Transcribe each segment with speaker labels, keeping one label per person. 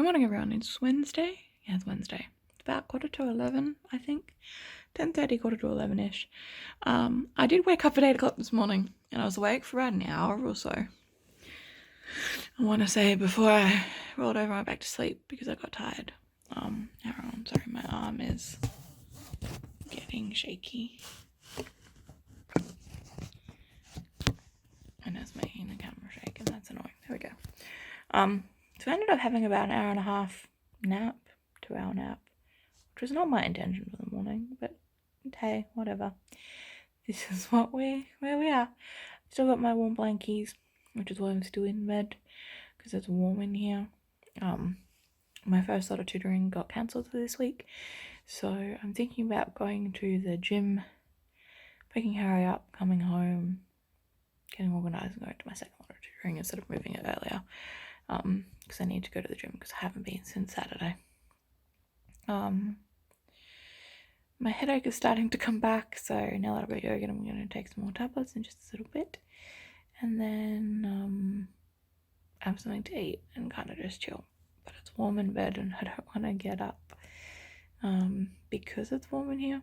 Speaker 1: Good morning, everyone. It's Wednesday. Yeah, it's Wednesday. It's about 11:15, I think. 10:30, 11:45-ish. I did wake up at 8 o'clock this morning, and I was awake for about an hour or so. I want to say before I rolled over and went back to sleep because I got tired. Everyone, sorry, my arm is getting shaky. And it's making the camera shake, and that's annoying. There we go. So I ended up having about an hour and a half nap, 2-hour nap, which was not my intention for the morning, but hey, whatever. This is where we are. Still got my warm blankies, which is why I'm still in bed, because it's warm in here. My first lot of tutoring got cancelled for this week, so I'm thinking about going to the gym, picking Harry up, coming home, getting organised and going to my second lot of tutoring instead of moving it earlier, because I need to go to the gym because I haven't been since Saturday. My headache is starting to come back, so now that I've got yoga, I'm going to take some more tablets in just a little bit, and then have something to eat and kind of just chill. But it's warm in bed and I don't want to get up because it's warm in here.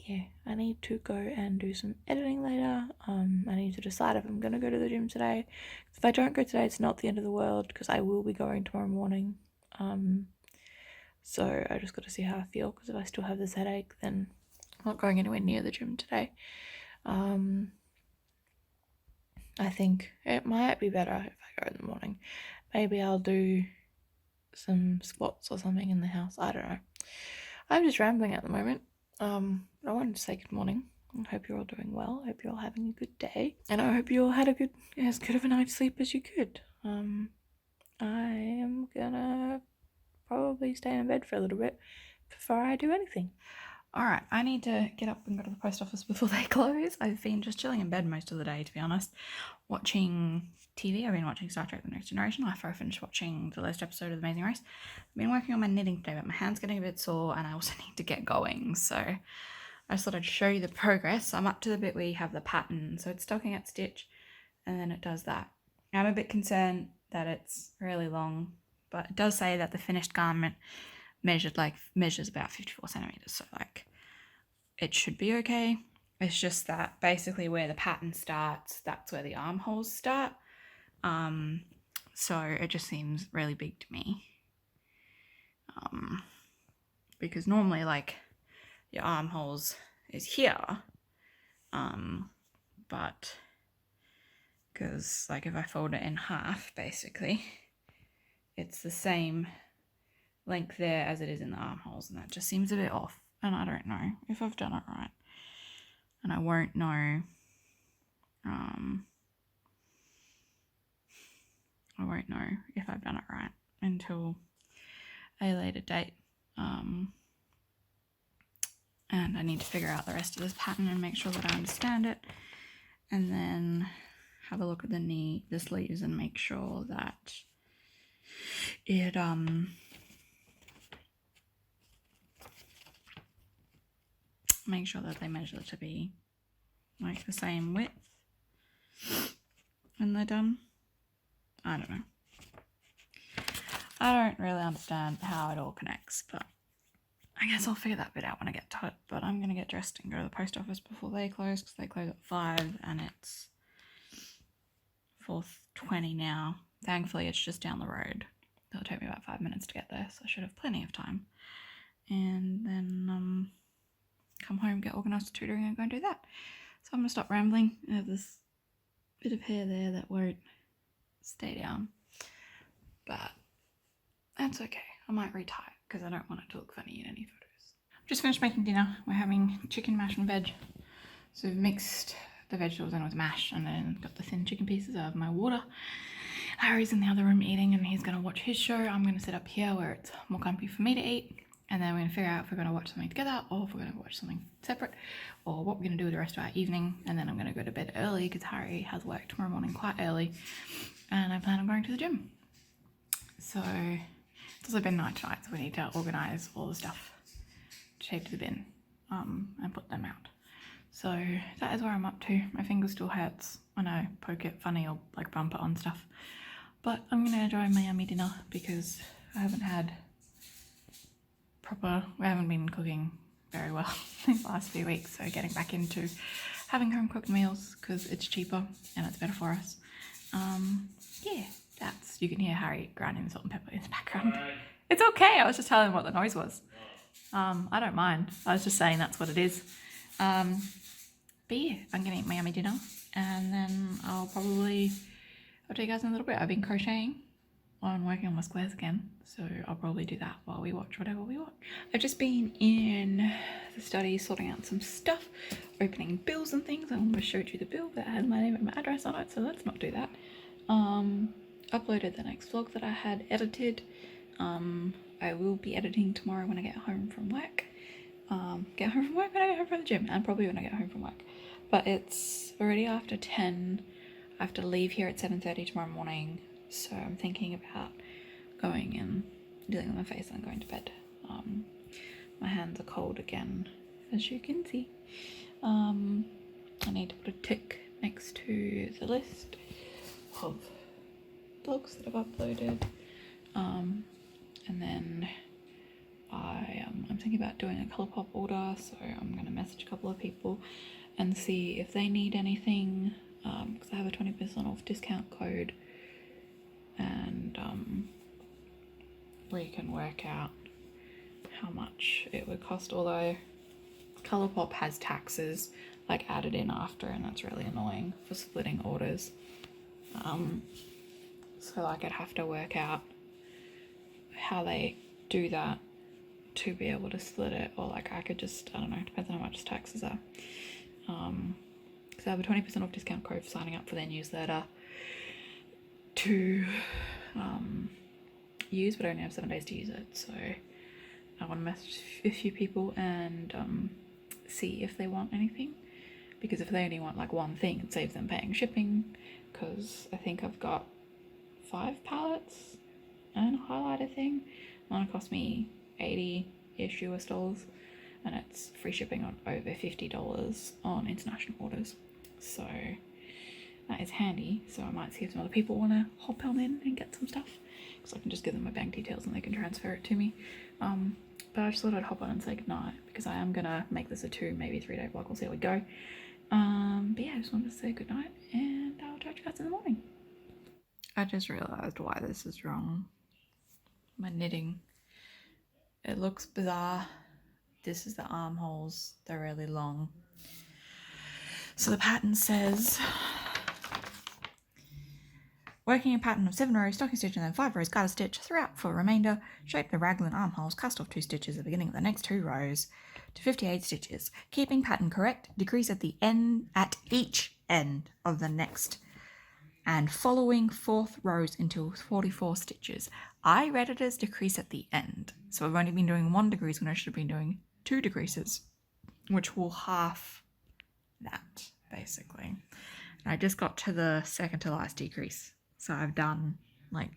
Speaker 1: Yeah, I need to go and do some editing later. I need to decide if I'm going to go to the gym today. If I don't go today, it's not the end of the world because I will be going tomorrow morning. So I just got to see how I feel, because if I still have this headache, then I'm not going anywhere near the gym today. I think it might be better if I go in the morning. Maybe I'll do some squats or something in the house. I don't know. I'm just rambling at the moment. I wanted to say good morning. I hope you're all doing well. I hope you're all having a good day. And I hope you all had as good of a night's sleep as you could. I am gonna probably stay in bed for a little bit before I do anything. Alright, I need to get up and go to the post office before they close. I've been just chilling in bed most of the day, to be honest. Watching TV. I've been watching Star Trek The Next Generation after I finished watching the last episode of The Amazing Race. I've been working on my knitting today, but my hand's getting a bit sore and I also need to get going. So I just thought I'd show you the progress. I'm up to the bit where you have the pattern. So it's stocking at stitch and then it does that. I'm a bit concerned that it's really long, but it does say that the finished garment measures about 54 centimeters, so like it should be okay. It's just that basically where the pattern starts, that's where the armholes start. So it just seems really big to me. Because normally like your armholes is here. But because like if I fold it in half, basically it's the same length there as it is in the armholes, and that just seems a bit off, and I don't know if I've done it right, and I won't know if I've done it right until a later date, and I need to figure out the rest of this pattern and make sure that I understand it, and then have a look at the sleeves and make sure that it make sure that they measure to be like the same width when they're done. I don't know. I don't really understand how it all connects, but I guess I'll figure that bit out when I get to it. But I'm going to get dressed and go to the post office before they close, because they close at 5 and it's 4:20 now. Thankfully, it's just down the road. It'll take me about 5 minutes to get there, so I should have plenty of time. And then come home, get organised for tutoring and go and do that. So I'm going to stop rambling. I have this bit of hair there that won't stay down, but that's okay. I might retie it because I don't want it to look funny in any photos. I've just finished making dinner. We're having chicken, mash and veg. So we've mixed the vegetables in with mash and then got the thin chicken pieces out of my water. Harry's in the other room eating and he's going to watch his show. I'm going to sit up here where it's more comfy for me to eat. And then we're going to figure out if we're going to watch something together or if we're going to watch something separate, or what we're going to do with the rest of our evening. And then I'm going to go to bed early because Harry has work tomorrow morning quite early. And I plan on going to the gym. So it's also been night tonight, so we need to organise all the stuff to take to the bin and put them out. So that is where I'm up to. My finger still hurts when I poke it funny or like bump it on stuff. But I'm gonna enjoy my yummy dinner because I haven't had we haven't been cooking very well these last few weeks, so getting back into having home cooked meals because it's cheaper and it's better for us. Yeah, you can hear Harry grinding salt and pepper in the background. It's okay, I was just telling him what the noise was. I don't mind, I was just saying that's what it is. But yeah, I'm gonna eat my yummy dinner and then I'll tell you guys in a little bit. I've been crocheting on working on my squares again, so I'll probably do that while we watch whatever we watch. I've just been in the study sorting out some stuff, opening bills and things. I almost showed you the bill that had my name and my address on it, so let's not do that. Uploaded the next vlog that I had edited. I will be editing tomorrow when I get home from work. When I get home from the gym, and probably when I get home from work. But it's already after 10. I have to leave here at 7:30 tomorrow morning, so I'm thinking about going and dealing with my face and going to bed. My hands are cold again, as you can see. I need to put a tick next to the list of vlogs that I've uploaded. And then I'm thinking about doing a Colourpop order, so I'm going to message a couple of people and see if they need anything, because I have a 20% off discount code, and we can work out how much it would cost, although Colourpop has taxes like added in after, and that's really annoying for splitting orders. So like I'd have to work out how they do that to be able to split it, or like I could just, I don't know, depends on how much taxes are. Because I have a 20% off discount code for signing up for their newsletter to use, but I only have 7 days to use it, so I want to message a few people and see if they want anything, because if they only want like one thing, it saves them paying shipping, because I think I've got 5 pallets and a highlighter thing. One cost me $80-ish US dollars, and it's free shipping on over $50 on international orders, so that is handy. So I might see if some other people want to hop on in and get some stuff, because I can just give them my bank details and they can transfer it to me. But I just thought I'd hop on and say goodnight, because I am gonna make this a 2, maybe 3 day vlog. We'll see how we go. But yeah, I just wanted to say goodnight, and I'll talk to you guys in the morning. I just realised why this is wrong. My knitting, it looks bizarre. This is the armholes, they're really long. So the pattern says, working a pattern of 7 rows, stocking stitch, and then 5 rows garter stitch throughout for remainder, shape the raglan armholes, cast off 2 stitches at the beginning of the next 2 rows to 58 stitches, keeping pattern correct, decrease at each end of the next and following 4th rows until 44 stitches. I read it as decrease at the end, so I've only been doing 1 decrease when I should have been doing 2 decreases, which will half that, basically. And I just got to the second to last decrease, so I've done like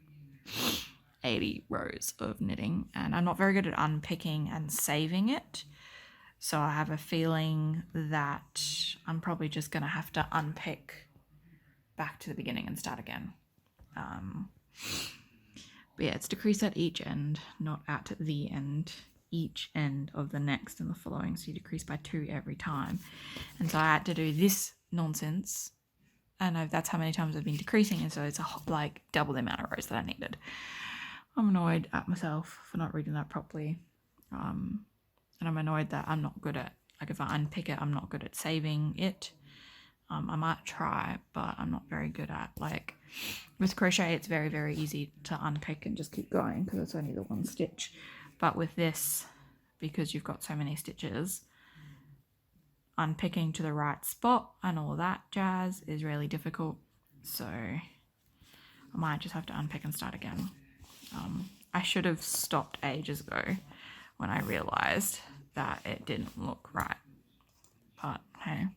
Speaker 1: 80 rows of knitting, and I'm not very good at unpicking and saving it, so I have a feeling that I'm probably just going to have to unpick back to the beginning and start again. But yeah, it's decrease at each end, not at the end. Each end of the next and the following, so you decrease by 2 every time. And so I had to do this nonsense, and that's how many times I've been decreasing, and so it's like double the amount of rows that I needed. I'm annoyed at myself for not reading that properly, and I'm annoyed that I'm not good at, like, if I unpick it, I'm not good at saving it. I might try, but I'm not very good at, like, with crochet it's very, very easy to unpick and just keep going because it's only the 1 stitch. But with this, because you've got so many stitches, unpicking to the right spot and all that jazz is really difficult. So I might just have to unpick and start again. I should have stopped ages ago when I realised that it didn't look right. But hey,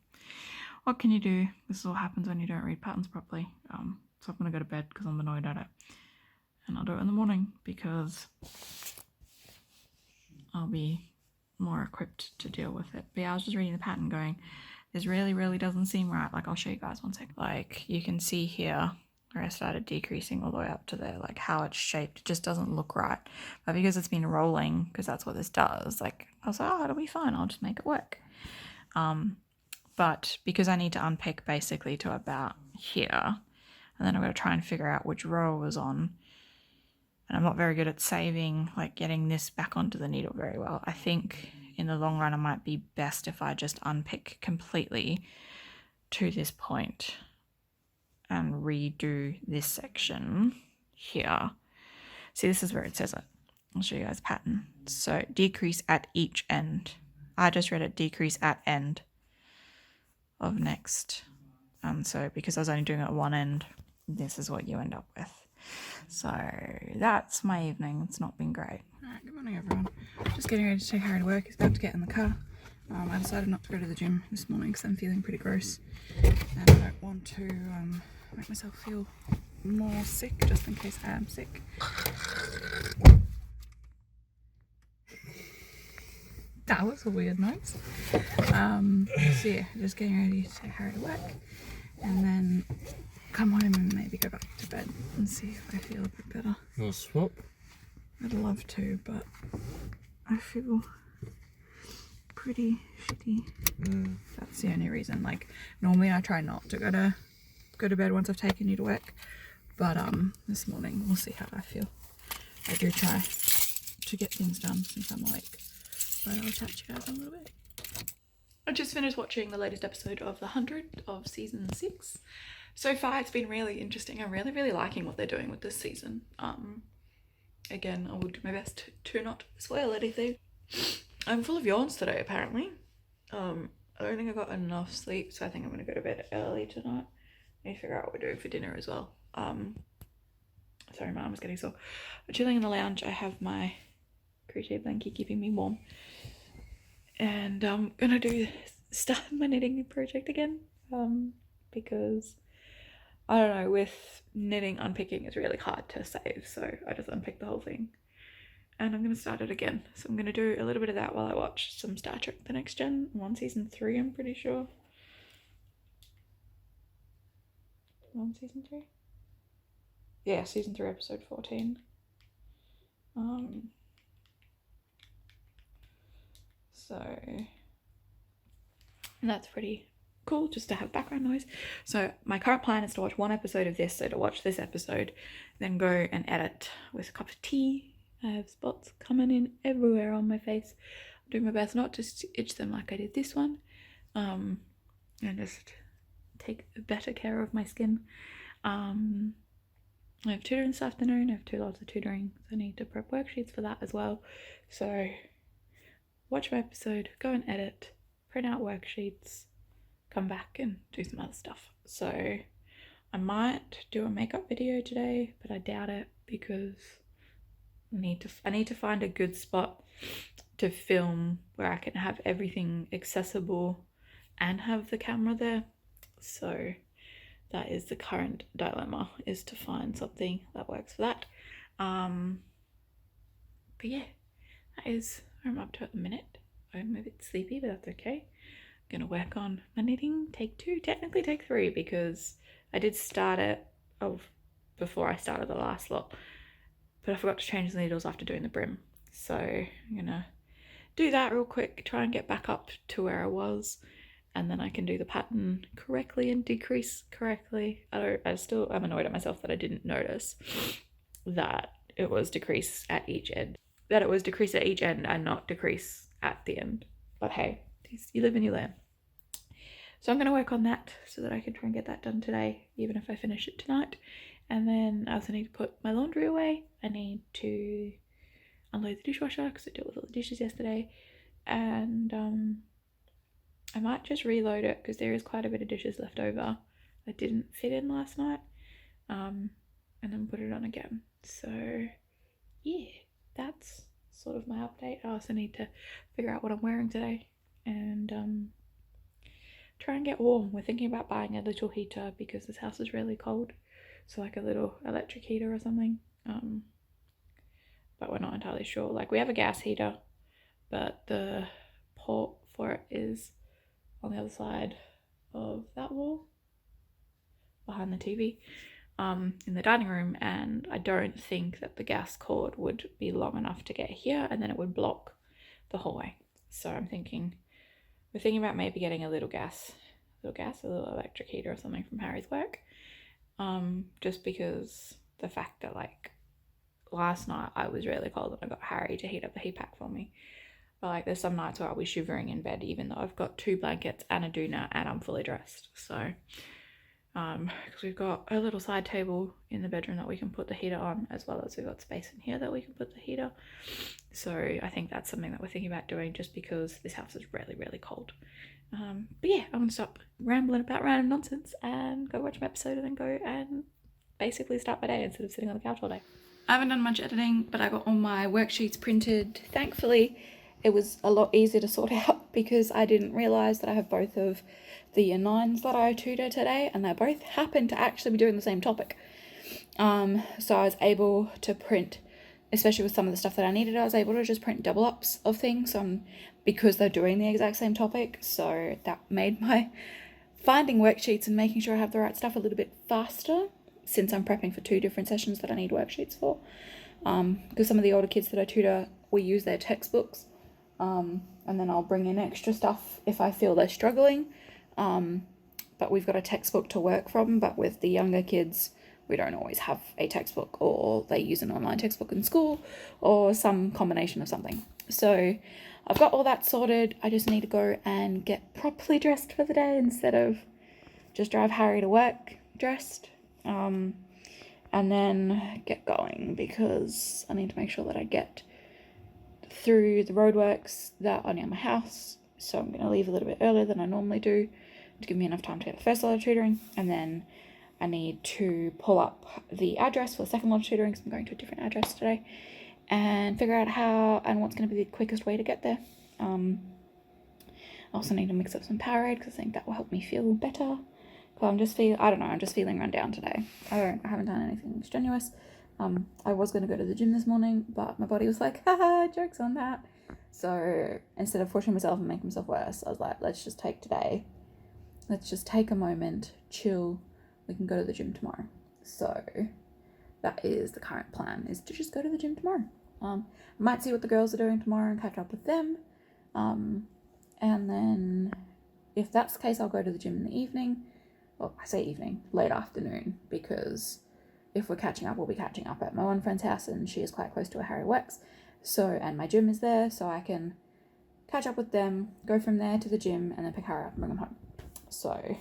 Speaker 1: what can you do? This all happens when you don't read patterns properly. So I'm going to go to bed because I'm annoyed at it. And I'll do it in the morning because I'll be more equipped to deal with it. But yeah, I was just reading the pattern going, this really, really doesn't seem right. Like, I'll show you guys one sec. Like, you can see here,
Speaker 2: where I started decreasing all the way up to there, like how it's shaped, it just doesn't look right. But because it's been rolling, because that's what this does, like I was like, oh, it'll be fine, I'll just make it work. But because I need to unpick basically to about here, and then I'm going to try and figure out which row it was on, and I'm not very good at saving, like getting this back onto the needle very well. I think in the long run it might be best if I just unpick completely to this point and redo this section here. See, this is where it says it. I'll show you guys pattern. So decrease at each end. I just read it decrease at end of next. So because I was only doing it at one end, this is what you end up with. So that's my evening. It's not been great.
Speaker 1: Alright, good morning everyone. Just getting ready to take Harry to work. He's about to get in the car. I decided not to go to the gym this morning because I'm feeling pretty gross. And I don't want to make myself feel more sick just in case I am sick. That was a weird noise. So yeah, just getting ready to take Harry to work. And then come home and maybe go back to bed and see if I feel a bit better.
Speaker 3: You want to swap?
Speaker 1: I'd love to, but I feel pretty shitty. That's the only reason. Like normally I try not to go to bed once I've taken you to work, but this morning we'll see how I feel. I do try to get things done since I'm awake, but I'll catch you guys in a little bit. I just finished watching the latest episode of The 100 of season 6. So far it's been really interesting. I'm really liking what they're doing with this season. Again, I will do my best to not spoil anything. I'm full of yawns today apparently. I don't think I got enough sleep, so I think I'm gonna go to bed early tonight. I need to figure out what we're doing for dinner as well. Sorry, my arm is getting sore. I'm chilling in the lounge. I have my crochet blanket keeping me warm. And I'm gonna start my knitting project again. Because I don't know, with knitting, unpicking is really hard to save, so I just unpicked the whole thing. And I'm going to start it again. So I'm going to do a little bit of that while I watch some Star Trek The Next Gen. I'm on season 3, I'm pretty sure. I'm on season 3? Yeah, season 3, episode 14. And that's pretty cool just to have background noise. So my current plan is to watch one episode of this, so to watch this episode, then go and edit with a cup of tea. I have spots coming in everywhere on my face. I'm doing my best not to itch them like I did this one, and just take better care of my skin. I have tutoring this afternoon. I have 2 lots of tutoring, so I need to prep worksheets for that as well. So watch my episode, go and edit, print out worksheets, come back and do some other stuff. So I might do a makeup video today, but I doubt it because I need to find a good spot to film where I can have everything accessible and have the camera there. So that is the current dilemma, is to find something that works for that. But yeah, that is where I'm up to at the minute. I'm a bit sleepy, but that's okay. I'm gonna work on my knitting, take 2, technically take 3, because I did start it before I started the last lot, but I forgot to change the needles after doing the brim. So I'm gonna do that real quick, try and get back up to where I was, and then I can do the pattern correctly and decrease correctly. I'm annoyed at myself that I didn't notice that it was decrease at each end. That it was decrease at each end and not decrease at the end. But hey, you live and you learn. So I'm going to work on that so that I can try and get that done today, even if I finish it tonight. And then I also need to put my laundry away. I need to unload the dishwasher because I dealt with all the dishes yesterday. And I might just reload it because there is quite a bit of dishes left over that didn't fit in last night. And then put it on again. So yeah, that's sort of my update. I also need to figure out what I'm wearing today and try and get warm. We're thinking about buying a little heater because this house is really cold, so like a little electric heater or something, but we're not entirely sure. Like, we have a gas heater, but the port for it is on the other side of that wall behind the TV,
Speaker 2: in the dining room, and I don't think that the gas cord would be long enough to get here, and then it would block the hallway. So we're thinking about maybe getting a little electric heater or something from Harry's work. Just because the fact that like last night I was really cold and I got Harry to heat up the heat pack for me. But like there's some nights where I'll be shivering in bed even though I've got 2 blankets and a doona and I'm fully dressed. So because we've got a little side table in the bedroom that we can put the heater on, as well as we've got space in here that we can put the heater. So I think that's something that we're thinking about doing, just because this house is really, really cold. But yeah, I'm gonna stop rambling about random nonsense and go watch my episode and then go and basically start my day instead of sitting on the couch all day. I haven't done much editing, but I got all my worksheets printed. Thankfully, it was a lot easier to sort out because I didn't realise that I have both of the year 9s that I tutor today, and they both happen to actually be doing the same topic. So I was able to print, especially with some of the stuff that I needed, I was able to just print double ups of things because they're doing the exact same topic. So that made my finding worksheets and making sure I have the right stuff a little bit faster, since I'm prepping for 2 different sessions that I need worksheets for. Because some of the older kids that I tutor, we use their textbooks, and then I'll bring in extra stuff if I feel they're struggling. But we've got a textbook to work from, but with the younger kids, we don't always have a textbook, or they use an online textbook in school, or some combination of something. So I've got all that sorted. I just need to go and get properly dressed for the day instead of just drive Harry to work dressed. And then get going, because I need to make sure that I get through the roadworks that are near my house. So I'm going to leave a little bit earlier than I normally do to give me enough time to get the first lot of tutoring, and then I need to pull up the address for the second lot of tutoring, because I'm going to a different address today, and figure out how and what's going to be the quickest way to get there. I also need to mix up some Powerade, because I think that will help me feel better. I'm just feeling run down today. I haven't done anything strenuous. I was going to go to the gym this morning, but my body was like, haha, joke's on that. So instead of pushing myself and making myself worse, I was like, let's just take a moment, chill, we can go to the gym tomorrow. So that is the current plan, is to just go to the gym tomorrow. I might see what the girls are doing tomorrow and catch up with them. And then if that's the case, I'll go to the gym in the evening. Well, I say evening, late afternoon, because if we're catching up, we'll be catching up at my one friend's house, and she is quite close to where Harry works. So, and my gym is there, so I can catch up with them, go from there to the gym, and then pick Harry up and bring him home. So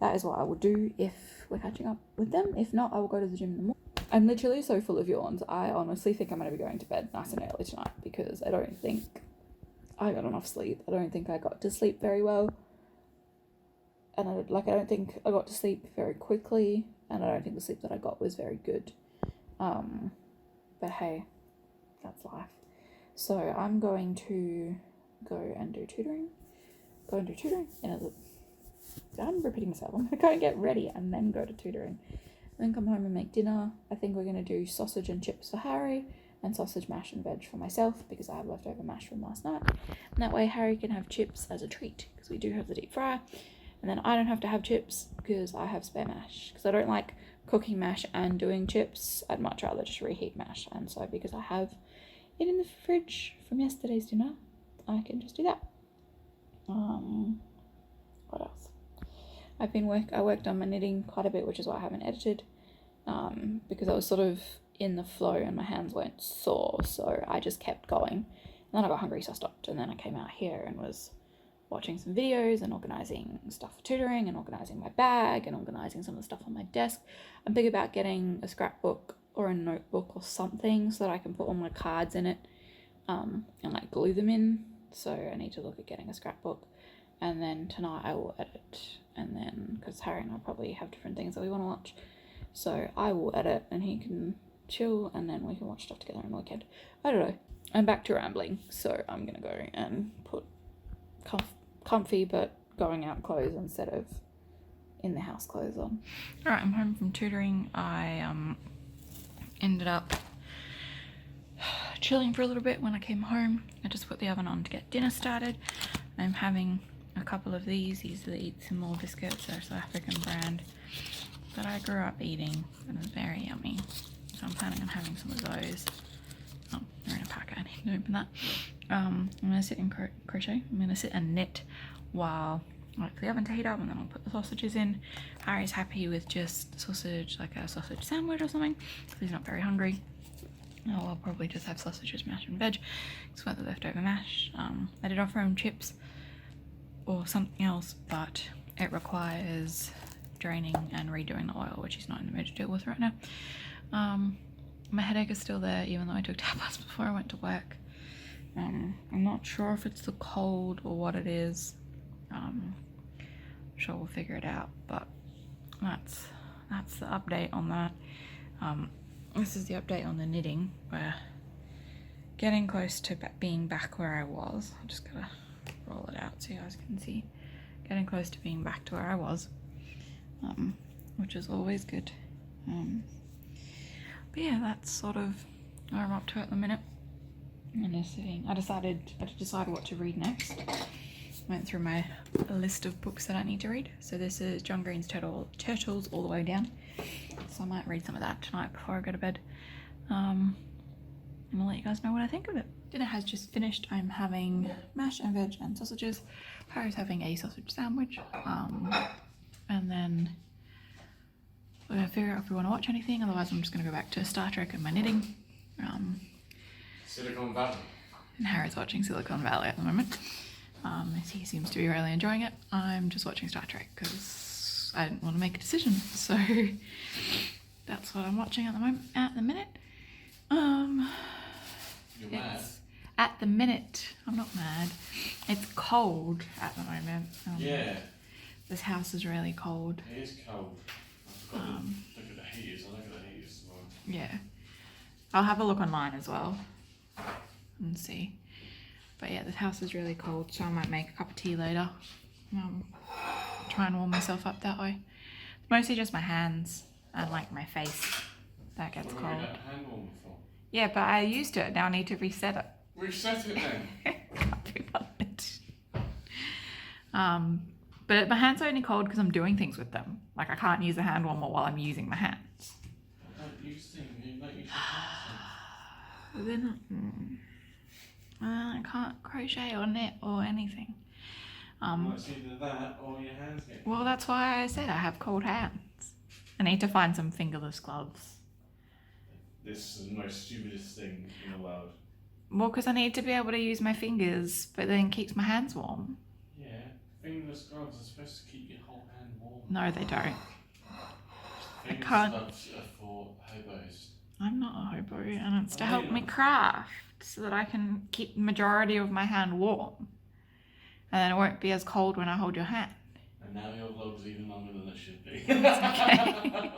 Speaker 2: that is what I will do if we're catching up with them. If not, I will go to the gym in the morning. I'm literally so full of yawns. I honestly think I'm going to be going to bed nice and early tonight, because I don't think I got enough sleep. I don't think I got to sleep very well. And I don't think I got to sleep very quickly, and I don't think the sleep that I got was very good. But hey, that's life. So I'm going to go and do tutoring. I'm repeating myself. I'm going to go and get ready and then go to tutoring. Then come home and make dinner. I think we're going to do sausage and chips for Harry, and sausage, mash and veg for myself, because I have leftover mash from last night. And that way Harry can have chips as a treat, because we do have the deep fryer. And then I don't have to have chips because I have spare mash. Because I don't like cooking mash and doing chips. I'd much rather just reheat mash. And so because I have it in the fridge from yesterday's dinner, I can just do that. What else? I worked on my knitting quite a bit, which is why I haven't edited. Because I was sort of in the flow and my hands weren't sore. So I just kept going. And then I got hungry, so I stopped. And then I came out here and was watching some videos and organising stuff for tutoring, and organising my bag, and organising some of the stuff on my desk. I'm big about getting a scrapbook or a notebook or something so that I can put all my cards in it, and like glue them in. So I need to look at getting a scrapbook, and then tonight I will edit, and then because Harry and I probably have different things that we want to watch, so I will edit and he can chill, and then we can watch stuff together on the weekend. I don't know, I'm back to rambling, so I'm gonna go and put comfy but going out clothes instead of in the house clothes on. Alright, I'm home from tutoring. I ended up chilling for a little bit when I came home. I just put the oven on to get dinner started. I'm having a couple of these. These are the Eat Some More biscuits. They're a South African brand. that I grew up eating and was very yummy. So I'm planning on having some of those. Oh, they're in a packet. I need to open that. I'm gonna sit and crochet. I'm gonna sit and knit while I like the oven to heat up, and then I'll put the sausages in. Harry's happy with just sausage, like a sausage sandwich or something. He's not very hungry. Oh, I'll probably just have sausages, mash and veg. It's got the leftover mash. I did offer him chips or something else, but it requires draining and redoing the oil, which he's not in the mood to deal with right now. My headache is still there, even though I took tablets before I went to work. I'm not sure if it's the cold or what it is. I'm sure we'll figure it out, but that's the update on that. This is the update on the knitting. We're getting close to being back where I was. I just gotta roll it out so you guys can see. Getting close to being back to where I was, which is always good. But yeah, that's sort of where I'm up to at the minute. And just sitting. I decided what to read next. Went through my list of books that I need to read. So this is John Green's Turtles All the Way Down. So I might read some of that tonight before I go to bed. And I'll let you guys know what I think of it. Dinner has just finished. I'm having mash and veg and sausages. Harry's having a sausage sandwich. And then we're gonna figure out if we want to watch anything. Otherwise, I'm just gonna go back to Star Trek and my knitting.
Speaker 3: Silicon Valley.
Speaker 1: And Harry's watching Silicon Valley at the moment. He seems to be really enjoying it. I'm just watching Star Trek because I didn't want to make a decision. So that's what I'm watching at the moment. At the minute.
Speaker 3: You're mad?
Speaker 1: At the minute. I'm not mad. It's cold at the moment.
Speaker 3: Yeah.
Speaker 1: This house is really cold.
Speaker 3: It is cold. I forgot to look at the heaters. I look at the heaters as well.
Speaker 1: Yeah. I'll have a look online as well and see. But yeah, this house is really cold, so I might make a cup of tea later. Try and warm myself up that way. Mostly just my hands and like my face that gets cold.
Speaker 3: What have you done hand warmer for?
Speaker 1: Yeah, but I used it. Now I need to reset it.
Speaker 3: Reset it then.
Speaker 1: Can't be bothered. But my hands are only cold because I'm doing things with them. Like I can't use a hand warmer while I'm using my hands.
Speaker 3: Don't use things. You don't use your hands.
Speaker 1: But then I can't crochet or knit or anything.
Speaker 3: Well, it's either that or your hands get cold.
Speaker 1: Well, that's why I said I have cold hands. I need to find some fingerless gloves.
Speaker 3: This is the most stupidest thing in the world.
Speaker 1: Well, because I need to be able to use my fingers, but then keeps my hands warm.
Speaker 3: Yeah, fingerless gloves are supposed to keep your whole hand warm.
Speaker 1: No, they don't.
Speaker 3: Fingerless
Speaker 1: can't-
Speaker 3: gloves are for hobos.
Speaker 1: I'm not a hobo, and it's to help me craft so that I can keep the majority of my hand warm. And then it won't be as cold when I hold your hand.
Speaker 3: And now your vlog's even longer than it should be.
Speaker 1: It's okay.